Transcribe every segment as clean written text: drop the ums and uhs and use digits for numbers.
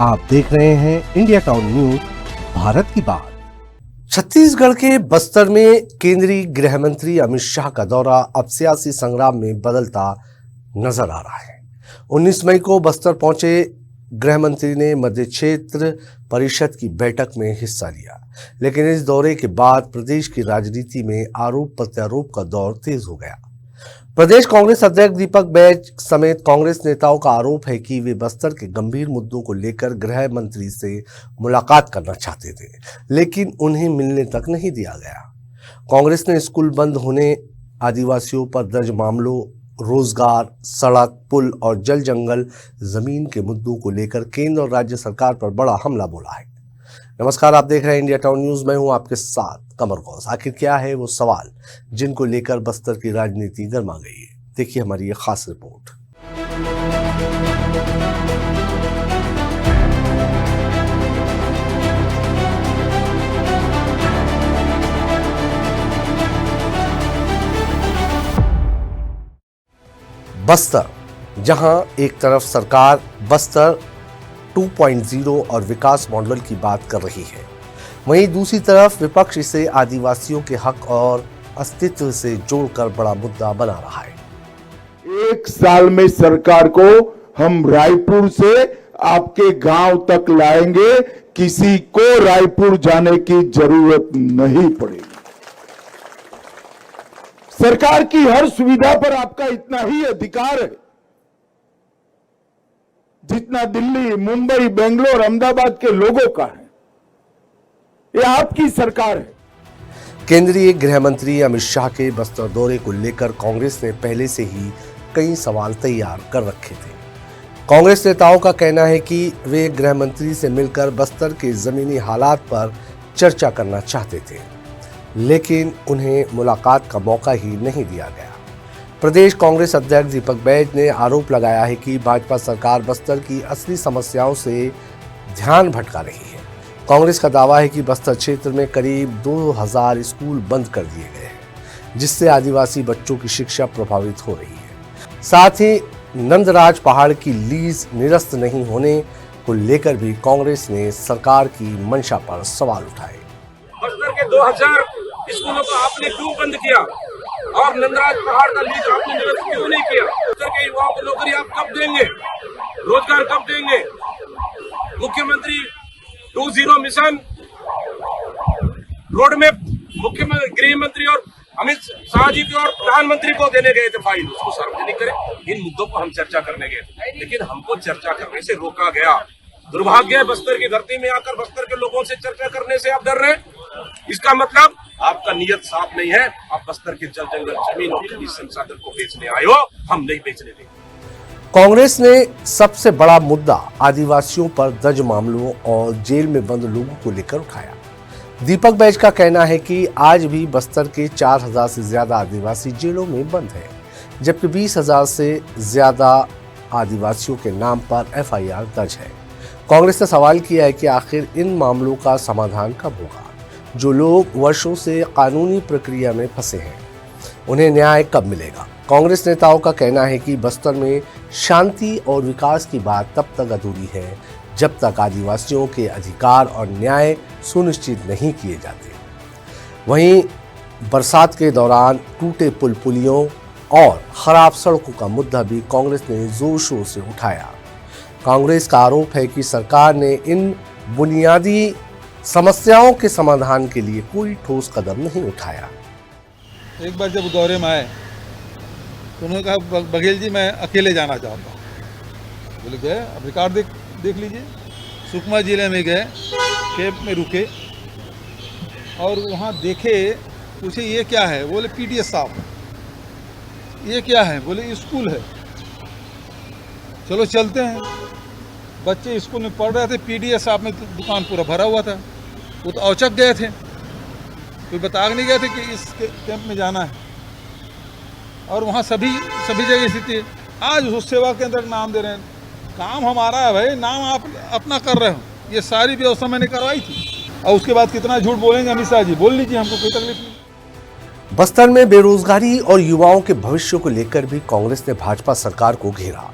आप देख रहे हैं इंडिया टाउन न्यूज, भारत की बात। छत्तीसगढ़ के बस्तर में केंद्रीय गृह मंत्री अमित शाह का दौरा अब सियासी संग्राम में बदलता नजर आ रहा है। 19 मई को बस्तर पहुंचे गृह मंत्री ने मध्य क्षेत्र परिषद की बैठक में हिस्सा लिया, लेकिन इस दौरे के बाद प्रदेश की राजनीति में आरोप प्रत्यारोप का दौर तेज हो गया। प्रदेश कांग्रेस अध्यक्ष दीपक बैज समेत कांग्रेस नेताओं का आरोप है कि वे बस्तर के गंभीर मुद्दों को लेकर गृह मंत्री से मुलाकात करना चाहते थे, लेकिन उन्हें मिलने तक नहीं दिया गया। कांग्रेस ने स्कूल बंद होने, आदिवासियों पर दर्ज मामलों, रोजगार, सड़क, पुल और जल जंगल जमीन के मुद्दों को लेकर केंद्र और राज्य सरकार पर बड़ा हमला बोला है। नमस्कार, आप देख रहे हैं इंडिया टाउन न्यूज। मैं हूं आपके साथ कमर गौस। आखिर क्या है वो सवाल जिनको लेकर बस्तर की राजनीति गर्मा गई है? देखिए हमारी ये खास रिपोर्ट। बस्तर, जहां एक तरफ सरकार बस्तर 2.0 और विकास मॉडल की बात कर रही है, वहीं दूसरी तरफ विपक्ष इसे आदिवासियों के हक और अस्तित्व से जोड़कर बड़ा मुद्दा बना रहा है। एक साल में सरकार को हम रायपुर से आपके गांव तक लाएंगे, किसी को रायपुर जाने की जरूरत नहीं पड़ेगी। सरकार की हर सुविधा पर आपका इतना ही अधिकार है जितना दिल्ली, मुंबई, बेंगलोर, अहमदाबाद के लोगों का है। ये आपकी सरकार है। केंद्रीय गृह मंत्री अमित शाह के बस्तर दौरे को लेकर कांग्रेस ने पहले से ही कई सवाल तैयार कर रखे थे। कांग्रेस नेताओं का कहना है कि वे गृह मंत्री से मिलकर बस्तर के जमीनी हालात पर चर्चा करना चाहते थे, लेकिन उन्हें मुलाकात का मौका ही नहीं दिया गया। प्रदेश कांग्रेस अध्यक्ष दीपक बैज ने आरोप लगाया है कि भाजपा सरकार बस्तर की असली समस्याओं से ध्यान भटका रही है। कांग्रेस का दावा है कि बस्तर क्षेत्र में करीब 2000 स्कूल बंद कर दिए गए हैं, जिससे आदिवासी बच्चों की शिक्षा प्रभावित हो रही है। साथ ही नंदराज पहाड़ की लीज निरस्त नहीं होने को लेकर भी कांग्रेस ने सरकार की मंशा पर सवाल उठाए। बस्तर के 2000 स्कूलों को आपने क्यों बंद किया और नंदराज पहाड़ का लीज आपने निरस्त क्यों नहीं किया? बस्तर के युवाओं को नौकरी आप कब देंगे? रोजगार कब देंगे? मुख्यमंत्री 2.0 मिशन रोड में मुख्यमंत्री, गृह मंत्री और अमित शाह जी को और प्रधानमंत्री को देने गए थे फाइल, उसको सार्वजनिक करें। इन मुद्दों पर हम चर्चा करने गए थे, लेकिन हमको चर्चा करने से रोका गया। दुर्भाग्य है, बस्तर की धरती में आकर बस्तर के लोगों से चर्चा करने से आप डर रहे हैं। इसका मतलब आपका नियत साफ नहीं है। आप बस्तर के जल जंगल, जमीन और खनिज संसाधन को बेचने आए हो, हम नहीं बेचने देंगे। कांग्रेस ने सबसे बड़ा मुद्दा आदिवासियों पर दर्ज मामलों और जेल में बंद लोगों को लेकर उठाया। दीपक बैज का कहना है कि आज भी बस्तर के 4000 से ज्यादा आदिवासी जेलों में बंद हैं, जबकि 20,000 से ज्यादा आदिवासियों के नाम पर FIR दर्ज है। कांग्रेस ने सवाल किया है कि आखिर इन मामलों का समाधान कब होगा? जो लोग वर्षों से कानूनी प्रक्रिया में फंसे हैं, उन्हें न्याय कब मिलेगा? कांग्रेस नेताओं का कहना है कि बस्तर में शांति और विकास की बात तब तक अधूरी है जब तक आदिवासियों के अधिकार और न्याय सुनिश्चित नहीं किए जाते। वहीं बरसात के दौरान टूटे पुल पुलियों और खराब सड़कों का मुद्दा भी कांग्रेस ने जोर शोर से उठाया। कांग्रेस का आरोप है कि सरकार ने इन बुनियादी समस्याओं के समाधान के लिए कोई ठोस कदम नहीं उठाया। एक बार जब दौरे में आए तो उन्होंने कहा, बघेल जी मैं अकेले जाना चाहता हूँ। बोले गए, अब रिकॉर्ड देख लीजिए। सुकमा जिले में गए, कैंप में रुके और वहाँ देखे, पूछे ये क्या है? बोले PDS साहब। ये क्या है? बोले स्कूल है। चलो चलते हैं। बच्चे स्कूल में पढ़ रहे थे, PDS साहब में दुकान पूरा भरा हुआ था। वो तो औचक गए थे, कोई बता नहीं गए थे कि इस कैंप में जाना है। और वहाँ सभी जगह स्थिति है। आज उस सेवा केंद्र का नाम दे रहे हैं। काम हमारा है भाई, नाम आप अपना कर रहे हो। ये सारी व्यवस्था मैंने करवाई थी। और उसके बाद कितना झूठ बोलेंगे अमित शाह जी? बोल लीजिए, हमको कोई तकलीफ नहीं। बस्तर में बेरोजगारी और युवाओं के भविष्य को लेकर भी कांग्रेस ने भाजपा सरकार को घेरा।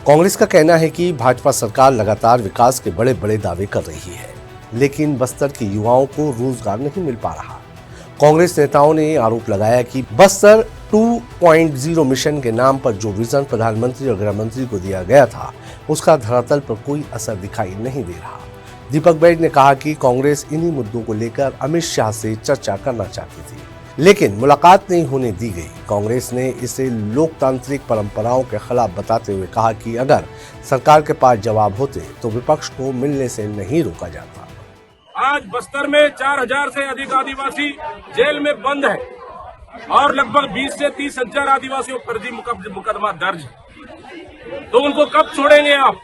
कांग्रेस का कहना है कि भाजपा सरकार लगातार विकास के बड़े बड़े दावे कर रही है, लेकिन बस्तर के युवाओं को रोजगार नहीं मिल पा रहा। कांग्रेस नेताओं ने आरोप लगाया कि बस्तर 2.0 मिशन के नाम पर जो विजन प्रधानमंत्री और गृह मंत्री को दिया गया था, उसका धरातल पर कोई असर दिखाई नहीं दे रहा। दीपक बैज ने कहा कि कांग्रेस इन्हीं मुद्दों को लेकर अमित शाह से चर्चा करना चाहती थी, लेकिन मुलाकात नहीं होने दी गई। कांग्रेस ने इसे लोकतांत्रिक परंपराओं के खिलाफ बताते हुए कहा कि अगर सरकार के पास जवाब होते तो विपक्ष को मिलने से नहीं रोका जाता। आज बस्तर में 4000 से अधिक आदिवासी जेल में बंद है और लगभग 20 से 30 हजार आदिवासियों पर फर्जी मुकदमा दर्ज है। तो उनको कब छोड़ेंगे आप?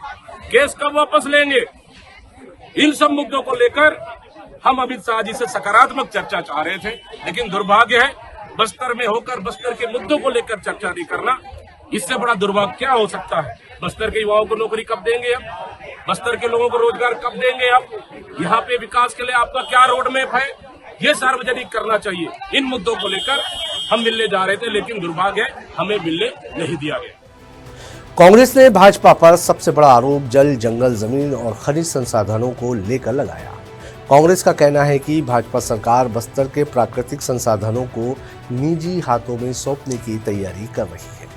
केस कब वापस लेंगे? इन सब मुद्दों को लेकर हम अमित शाह जी से सकारात्मक चर्चा चाह रहे थे, लेकिन दुर्भाग्य है बस्तर में होकर बस्तर के मुद्दों को लेकर चर्चा नहीं करना। इससे बड़ा दुर्भाग्य क्या हो सकता है? बस्तर के युवाओं को नौकरी कब देंगे आप? बस्तर के लोगों को रोजगार कब देंगे आप? यहाँ पे विकास के लिए आपका क्या रोड मैप है? ये सार्वजनिक करना चाहिए। इन मुद्दों को लेकर हम मिलने जा रहे थे, लेकिन दुर्भाग्य है हमें मिलने नहीं दिया गया। कांग्रेस ने भाजपा पर सबसे बड़ा आरोप जल, जंगल, जमीन और खनिज संसाधनों को लेकर लगाया। कांग्रेस का कहना है कि भाजपा सरकार बस्तर के प्राकृतिक संसाधनों को निजी हाथों में सौंपने की तैयारी कर रही है।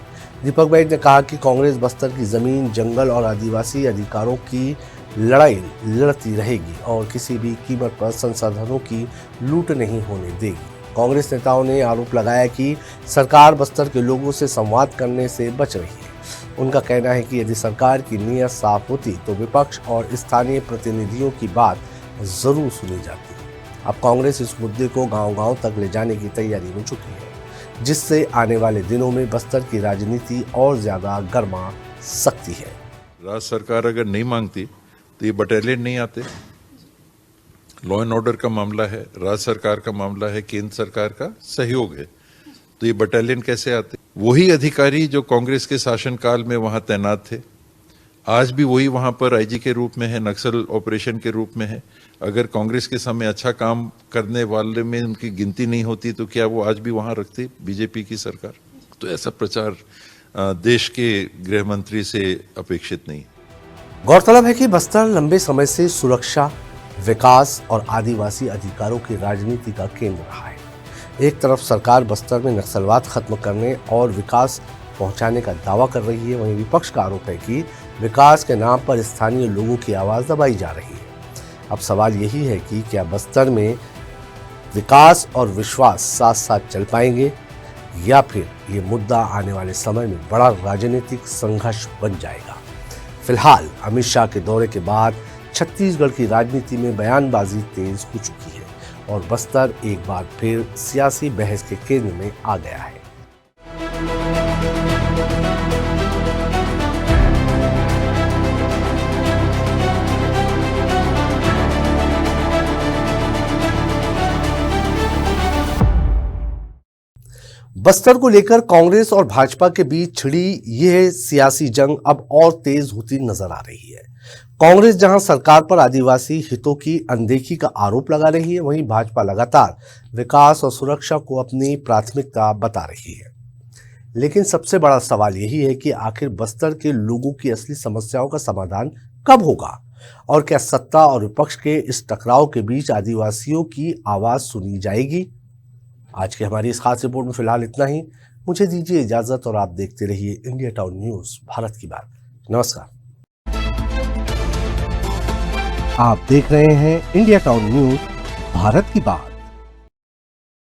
दीपक बैज ने कहा कि कांग्रेस बस्तर की जमीन, जंगल और आदिवासी अधिकारों की लड़ाई लड़ती रहेगी और किसी भी कीमत पर संसाधनों की लूट नहीं होने देगी। कांग्रेस नेताओं ने आरोप लगाया कि सरकार बस्तर के लोगों से संवाद करने से बच रही है। उनका कहना है कि यदि सरकार की नीयत साफ होती तो विपक्ष और स्थानीय प्रतिनिधियों की बात जरूर सुनी जाती। अब कांग्रेस इस मुद्दे को गांव-गांव तक ले जाने की तैयारी में जुटी है, जिससे आने वाले दिनों में बस्तर की राजनीति और ज्यादा गर्मा सकती है। राज्य सरकार अगर नहीं मांगती तो ये बटालियन नहीं आते। लॉ एंड ऑर्डर का मामला है, राज्य सरकार का मामला है, केंद्र सरकार का सहयोग है, तो ये बटालियन कैसे आते? वही अधिकारी जो कांग्रेस के शासनकाल में वहां तैनात थे, आज भी वही वहां पर आईजी के रूप में है, नक्सल ऑपरेशन के रूप में है। अगर कांग्रेस के समय अच्छा काम करने वाले में उनकी गिनती नहीं होती तो क्या वो आज भी वहां रखते बीजेपी की सरकार? तो ऐसा प्रचार देश के गृह मंत्री से अपेक्षित नहीं। गौरतलब है कि बस्तर लंबे समय से सुरक्षा, विकास और आदिवासी अधिकारों की राजनीति का केंद्र रहा है। एक तरफ सरकार बस्तर में नक्सलवाद खत्म करने और विकास पहुंचाने का दावा कर रही है, वहीं विपक्ष का आरोप है कि विकास के नाम पर स्थानीय लोगों की आवाज दबाई जा रही है। अब सवाल यही है कि क्या बस्तर में विकास और विश्वास साथ साथ चल पाएंगे या फिर ये मुद्दा आने वाले समय में बड़ा राजनीतिक संघर्ष बन जाएगा। फिलहाल अमित शाह के दौरे के बाद छत्तीसगढ़ की राजनीति में बयानबाजी तेज हो चुकी है और बस्तर एक बार फिर सियासी बहस के केंद्र में आ गया है। बस्तर को लेकर कांग्रेस और भाजपा के बीच छिड़ी यह सियासी जंग अब और तेज होती नजर आ रही है। कांग्रेस जहां सरकार पर आदिवासी हितों की अनदेखी का आरोप लगा रही है, वहीं भाजपा लगातार विकास और सुरक्षा को अपनी प्राथमिकता बता रही है। लेकिन सबसे बड़ा सवाल यही है कि आखिर बस्तर के लोगों की असली समस्याओं का समाधान कब होगा और क्या सत्ता और विपक्ष के इस टकराव के बीच आदिवासियों की आवाज सुनी जाएगी? आज की हमारी इस खास रिपोर्ट में फिलहाल इतना ही। मुझे दीजिए इजाजत और आप देखते रहिए इंडिया टाउन न्यूज, भारत की बात। नमस्कार। आप देख रहे हैं इंडिया टाउन न्यूज, भारत की बात।